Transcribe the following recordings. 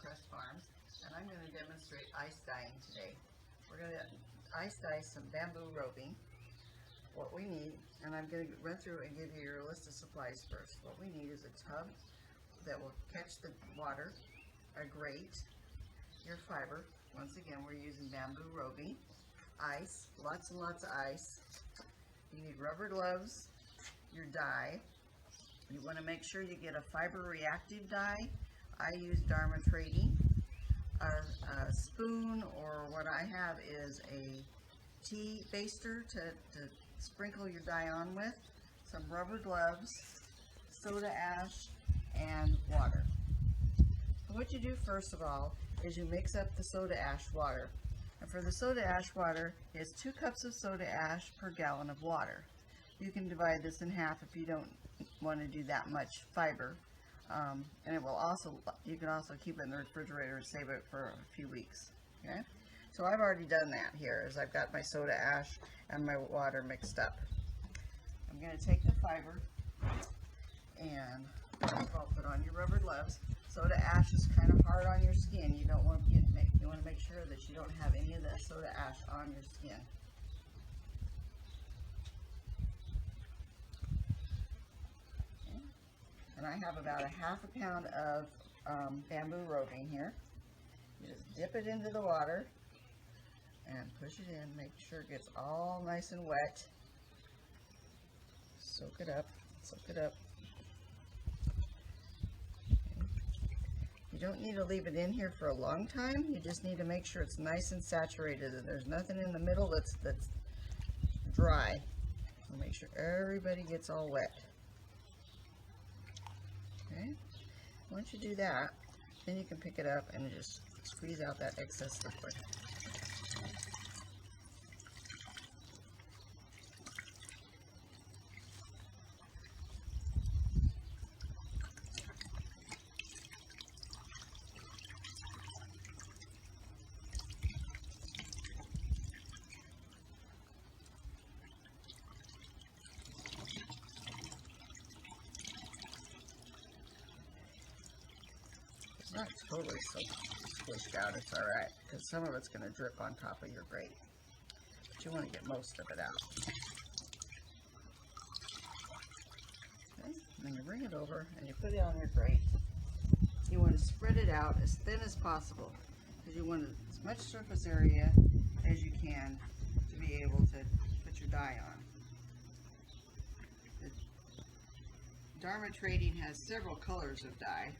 Crest Farms, and I'm going to demonstrate ice dyeing today. We're going to ice dye some bamboo roving. What we need, and I'm going to run through and give you your list of supplies first. What we need is a tub that will catch the water, a grate, your fiber. Once again, we're using bamboo roving, ice, lots and lots of ice. You need rubber gloves, your dye. You want to make sure you get a fiber reactive dye. I use Dharma Trading. A spoon, or what I have is a tea baster to sprinkle your dye on with, some rubber gloves, soda ash, and water. So what you do first of all is you mix up the soda ash water. And for the soda ash water, it's 2 cups of soda ash per gallon of water. You can divide this in half if you don't want to do that much fiber. And it will also, you can also keep it in the refrigerator and save it for a few weeks. Okay? So I've already done that here, as I've got my soda ash and my water mixed up. I'm going to take the fiber and I'll put on your rubber gloves. Soda ash is kind of hard on your skin. You don't want to you want to make sure that you don't have any of that soda ash on your skin. Okay. And I have about a half a pound of bamboo roving here. You just dip it into the water and push it in. Make sure it gets all nice and wet. Soak it up. Soak it up. You don't need to leave it in here for a long time. You just need to make sure it's nice and saturated and there's nothing in the middle that's dry. So make sure everybody gets all wet. Okay. Once you do that, then you can pick it up and just squeeze out that excess liquid. It's not totally so squished out, it's alright, because some of it's going to drip on top of your grate. But you want to get most of it out. Okay, and then you bring it over and you put it on your grate. You want to spread it out as thin as possible, because you want as much surface area as you can to be able to put your dye on. The Dharma Trading has several colors of dye.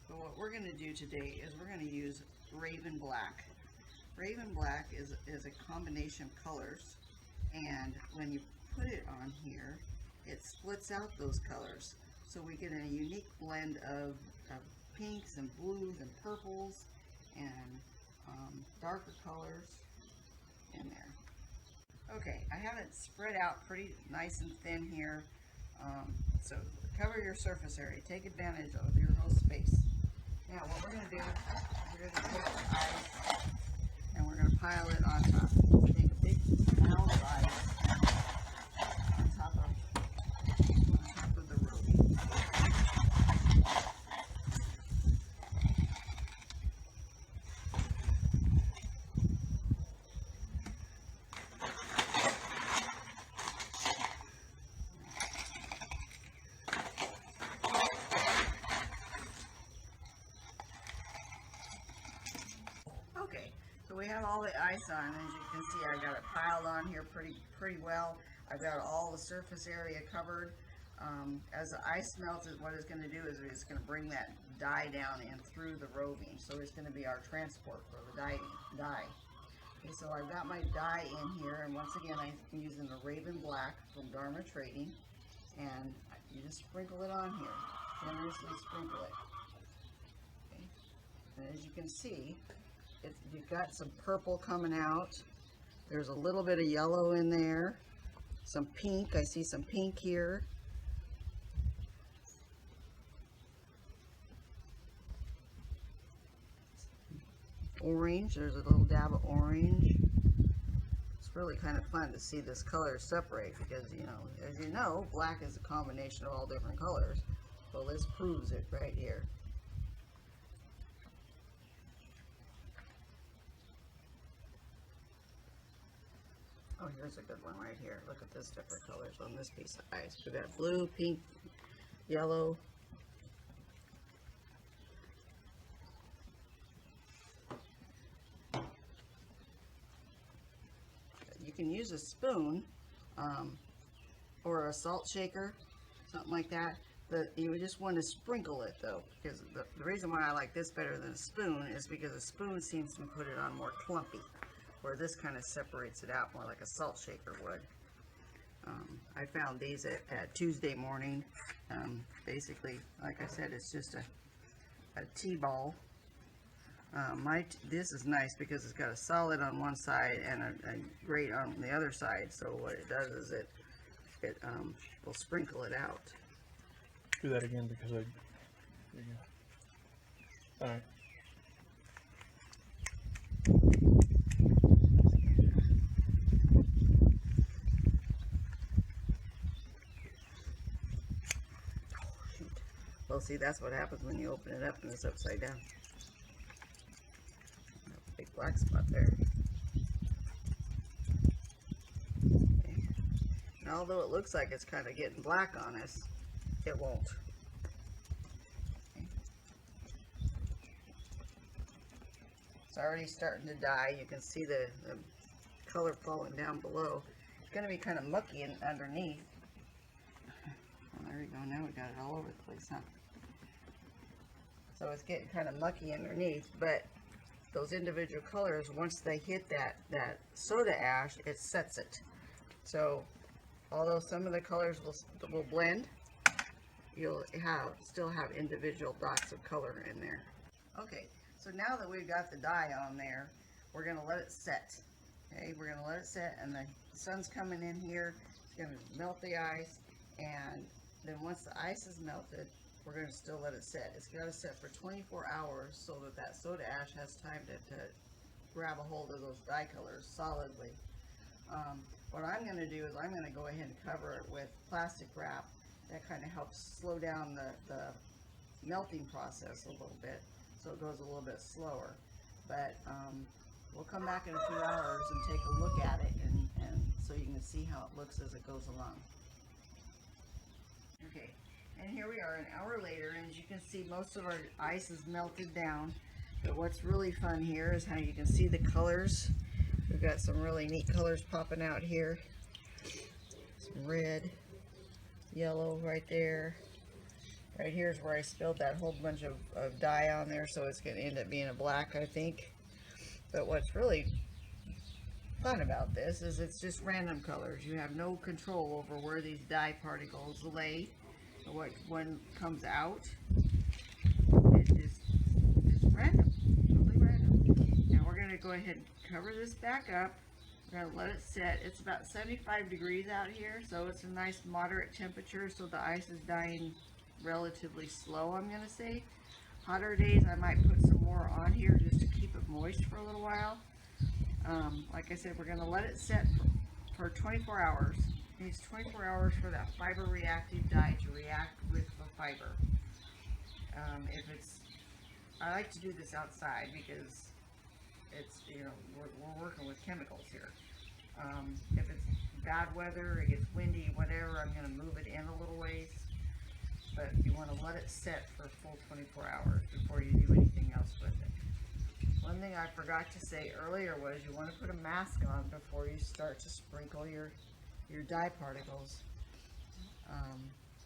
But what we're going to do today is we're going to use Raven Black. Raven Black is a combination of colors, and when you put it on here, it splits out those colors. So we get a unique blend of pinks and blues and purples and darker colors in there. Okay, I have it spread out pretty nice and thin here. So cover your surface area. Take advantage of your whole space. Now what we're going to do, we're going to take the ice and we're going to pile it on top. Take a big mound of ice on top of the roving. So we have all the ice on. As you can see, I got it piled on here pretty well. I've got all the surface area covered. As the ice melts, what it's going to do is it's going to bring that dye down in through the roving. So it's going to be our transport for the dye. Okay, so I've got my dye in here, and once again I'm using the Raven Black from Dharma Trading, and you just sprinkle it on here. Generously sprinkle it. Okay. And as you can see, you've got some purple coming out. There's a little bit of yellow in there. Some pink. I see some pink here. Orange. There's a little dab of orange. It's really kind of fun to see this color separate because, you know, as you know, black is a combination of all different colors. Well, this proves it right here. Oh, here's a good one right here. Look at this different colors on this piece of ice. We've got blue, pink, yellow. You can use a spoon or a salt shaker, something like that. But you just want to sprinkle it though, because the reason why I like this better than a spoon is because a spoon seems to put it on more clumpy, where this kind of separates it out more like a salt shaker would. I found these at Tuesday morning. Basically, like I said, it's just a tea ball. This is nice because it's got a solid on one side and a grate on the other side. So what it does is it will sprinkle it out. Do that again because there you go. All right. Well, see, that's what happens when you open it up and it's upside down. Big black spot there. Okay. And although it looks like it's kind of getting black on us, it won't. Okay. It's already starting to dye. You can see the color falling down below. It's going to be kind of mucky underneath. Well, there you go. Now we got it all over the place, huh? So it's getting kind of mucky underneath, but those individual colors, once they hit that soda ash, it sets it. So although some of the colors will blend, you'll still have individual dots of color in there. Okay, so now that we've got the dye on there, we're going to let it set. Okay, we're going to let it set, and the sun's coming in here. It's going to melt the ice, and then once the ice is melted, we're going to still let it set. It's got to set for 24 hours so that soda ash has time to grab a hold of those dye colors solidly. What I'm going to do is I'm going to go ahead and cover it with plastic wrap. That kind of helps slow down the melting process a little bit, so it goes a little bit slower. But we'll come back in a few hours and take a look at it, and so you can see how it looks as it goes along. Okay. And here we are an hour later, and as you can see, most of our ice is melted down. But what's really fun here is how you can see the colors. We've got some really neat colors popping out here. Some red, yellow right there. Right here is where I spilled that whole bunch of dye on there, so it's going to end up being a black, I think. But what's really fun about this is it's just random colors. You have no control over where these dye particles lay. What one comes out, it's random, totally random. Now we're going to go ahead and cover this back up. We're going to let it set. It's about 75 degrees out here, so it's a nice moderate temperature, so the ice is dying relatively slow, I'm going to say. Hotter days, I might put some more on here just to keep it moist for a little while. Like I said, we're going to let it set for 24 hours. It needs 24 hours for that fiber reactive dye to react with the fiber. I like to do this outside because it's, we're working with chemicals here. If it's bad weather, it gets windy, whatever, I'm going to move it in a little ways. But you want to let it set for a full 24 hours before you do anything else with it. One thing I forgot to say earlier was you want to put a mask on before you start to sprinkle your dye particles.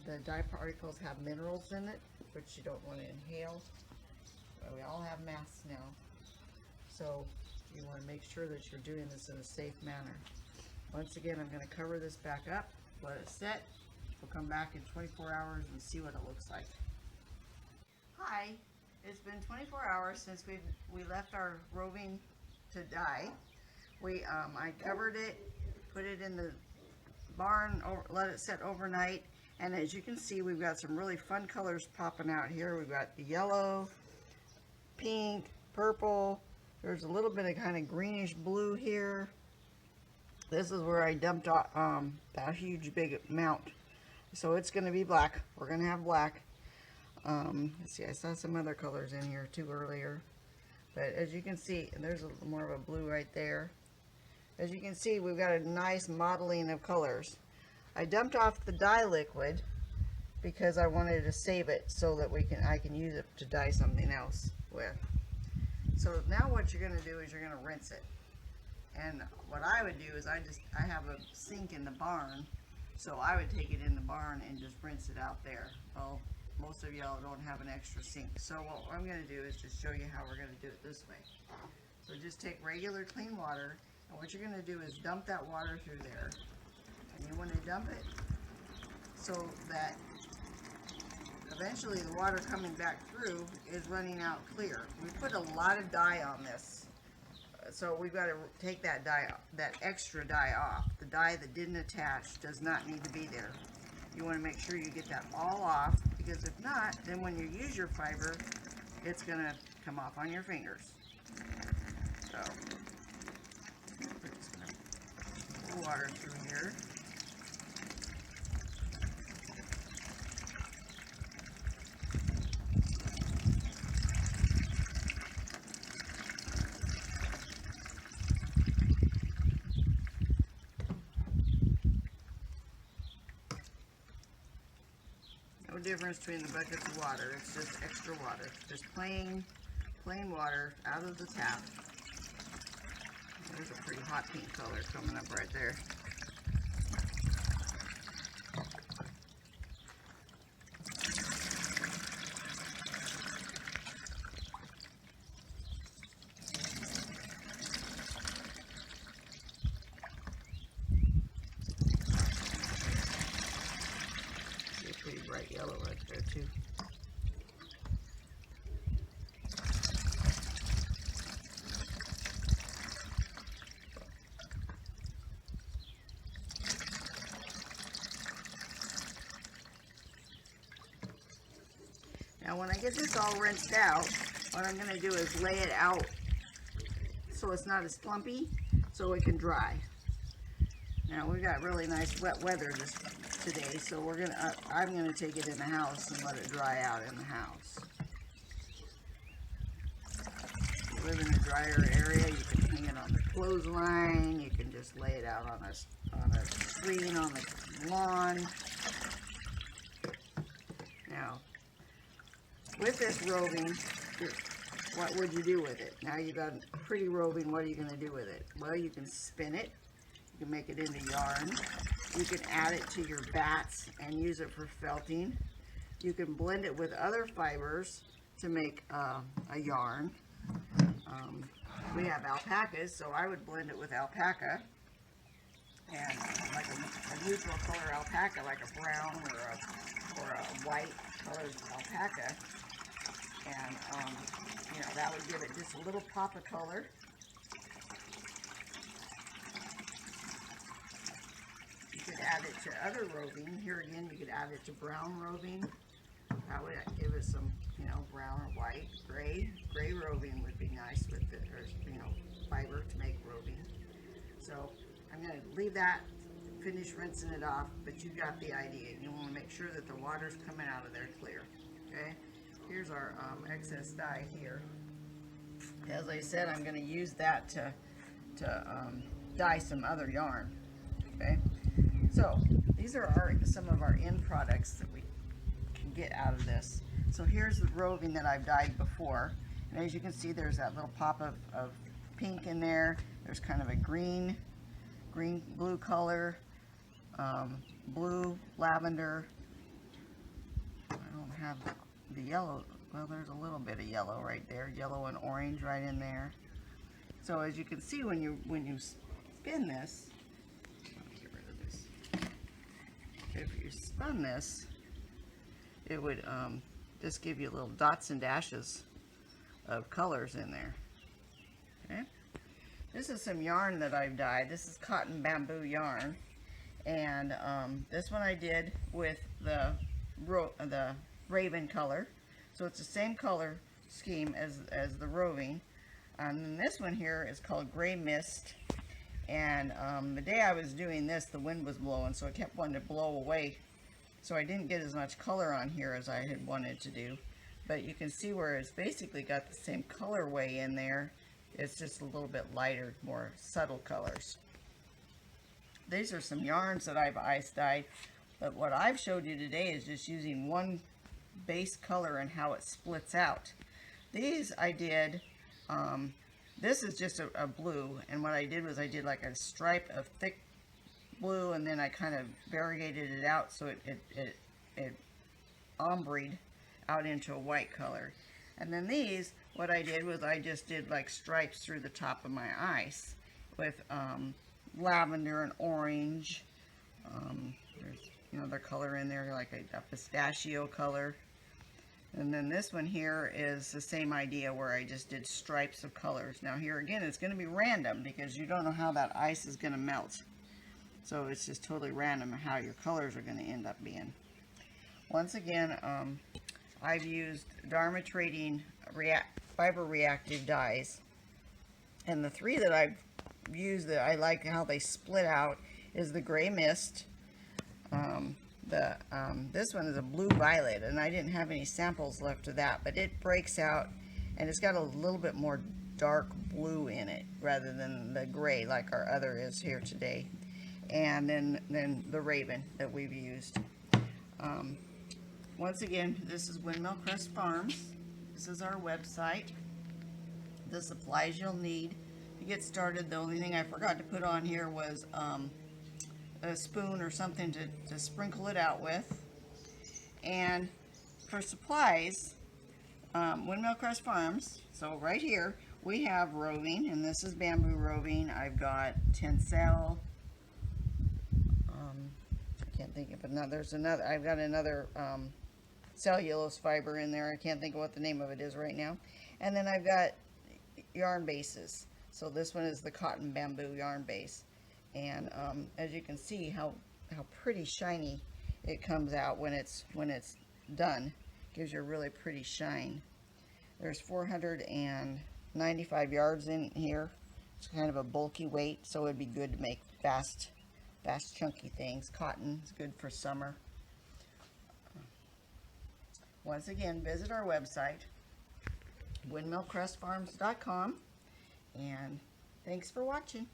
The dye particles have minerals in it, which you don't want to inhale. But we all have masks now. So you want to make sure that you're doing this in a safe manner. Once again, I'm going to cover this back up, let it set. We'll come back in 24 hours and see what it looks like. Hi, it's been 24 hours since we left our roving to dye. I covered it, put it in the barn, let it set overnight, and as you can see, we've got some really fun colors popping out here. We've got the yellow, pink, purple. There's a little bit of kind of greenish blue here. This is where I dumped that huge big amount. So it's going to be black. We're going to have black. Let's see, I saw some other colors in here too earlier. But as you can see, there's a little more of a blue right there. as you can see, we've got a nice modeling of colors. I dumped off the dye liquid because I wanted to save it so that I can use it to dye something else with. So now what you're going to do is you're going to rinse it. And what I would do is I have a sink in the barn, so I would take it in the barn and just rinse it out there. Well, most of y'all don't have an extra sink, so what I'm going to do is just show you how we're going to do it this way. So just take regular clean water, and what you're going to do is dump that water through there. And you want to dump it so that eventually the water coming back through is running out clear. We put a lot of dye on this, so we've got to take that dye, that extra dye off. The dye that didn't attach does not need to be there. You want to make sure you get that all off, because if not, then when you use your fiber, it's going to come off on your fingers. So, we're just going to pour water through here. No difference between the buckets of water. It's just extra water. Just plain water out of the tap. There's a pretty hot pink color coming up right there. See a pretty bright yellow right there too. Now when I get this all rinsed out, what I'm going to do is lay it out so it's not as plumpy, so it can dry. Now we've got really nice wet weather today, so I'm going to take it in the house and let it dry out in the house. If you live in a drier area, you can hang it on the clothesline, you can just lay it out on a screen on the lawn. Now, with this roving, what would you do with it? Now you've got pretty roving, what are you going to do with it? Well, you can spin it, you can make it into yarn, you can add it to your bats and use it for felting, you can blend it with other fibers to make a yarn. We have alpacas, so I would blend it with alpaca, and like a neutral color alpaca, like a brown or a white colored alpaca. And, you know, that would give it just a little pop of color. You could add it to other roving. Here again, you could add it to brown roving. That would give it some, you know, brown or white, gray. Gray roving would be nice with the, or, you know, fiber to make roving. So I'm going to leave that, finish rinsing it off, but you got the idea. You want to make sure that the water's coming out of there clear. Okay? Here's our excess dye here. As I said, I'm going to use that to dye some other yarn. Okay, so these are some of our end products that we can get out of this. So here's the roving that I've dyed before, and as you can see, there's that little pop of pink in there. There's kind of a green blue color, blue, lavender. I don't have the yellow. Well, there's a little bit of yellow right there, yellow and orange right in there. So as you can see, when you spin this, let me get rid of this. If you spun this, it would just give you little dots and dashes of colors in there. Okay, this is some yarn that I've dyed. This is cotton bamboo yarn, and this one I did with the raven color, so it's the same color scheme as the roving. And then this one here is called Gray Mist, and the day I was doing this, the wind was blowing, so it kept wanting to blow away, so I didn't get as much color on here as I had wanted to do. But you can see where it's basically got the same colorway in there It's just a little bit lighter, more subtle colors. These are some yarns that I've ice dyed, but what I've showed you today is just using one base color and how it splits out. These I did, this is just a blue, and what I did was I did like a stripe of thick blue, and then I kind of variegated it out so it ombreed out into a white color. And then these, what I did was I just did like stripes through the top of my ice with lavender and orange. There's another color in there, like a pistachio color. And then this one here is the same idea where I just did stripes of colors. Now here again, it's going to be random because you don't know how that ice is going to melt. So it's just totally random how your colors are going to end up being. Once again, I've used Dharma Trading fiber reactive dyes. And the three that I've used that I like how they split out is the Gray Mist. This one is a blue violet, and I didn't have any samples left of that, but it breaks out and it's got a little bit more dark blue in it rather than the gray like our other is here today. And then the Raven that we've used. Once again, this is Windmill Crest Farms. This is our website. The supplies you'll need to get started. The only thing I forgot to put on here was a spoon or something to sprinkle it out with. And for supplies, Windmill Crest Farms, so right here we have roving, and this is bamboo roving. I've got tencel. I can't think of another. I've got another cellulose fiber in there. I can't think of what the name of it is right now. And then I've got yarn bases. So this one is the cotton bamboo yarn base. And as you can see how pretty shiny it comes out when it's done. Gives you a really pretty shine. There's 495 yards in here. It's kind of a bulky weight, so it'd be good to make fast chunky things. Cotton is good for summer. Once again, visit our website, windmillcrestfarms.com, and thanks for watching.